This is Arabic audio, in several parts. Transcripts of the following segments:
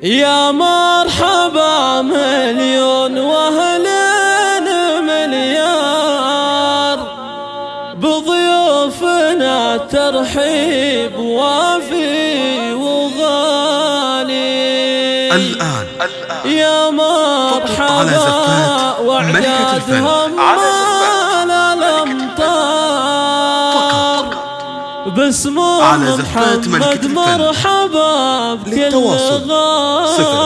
يا مرحبا مليون واهلين مليار بضيوفنا، ترحيب وافي وغالي. الآن يا مرحبا وعدادها مال الأمطار باسم محمد، مرحبا بكل غالي.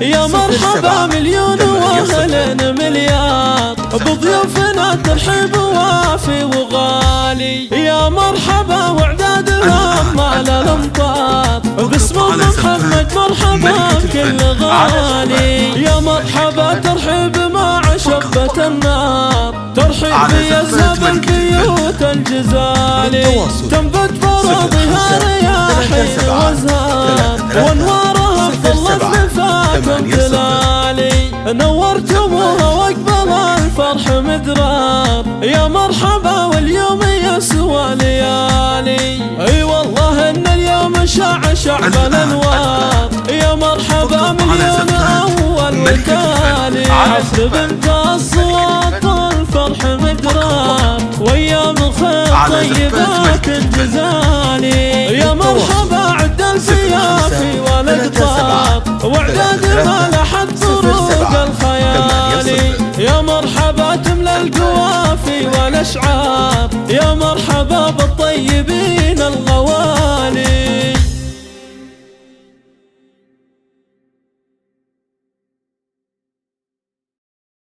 يا مرحبا مليون واهلين مليار بضيوفنا، ترحيب وافي وغالي. يا مرحبا وعدادها مال الأمطار باسم محمد، مرحبا بكل غالي. يا مرحبا ترحيب مع شبة النار، ترحيب يذهب البيوت الجزالي. تنبت براضيها رياحين وازهار، وانوارها ظلت لفاكم تلالي. نورتموها واقبل الفرح مدرار، يا مرحبا واليوم يسوى ليالي. اي والله ان اليوم شعب الانوار، يا مرحبا مليون اول وتالي. حفل بنت اصوات الفرح مدرار، وايام خير طيبات الجزالي. يا مرحبا عد الفيافي والاقطار، وعداد ما لحد طرق الخيالي. يا مرحبا تملى القوافي والاشعار، يا مرحبا بالطيبين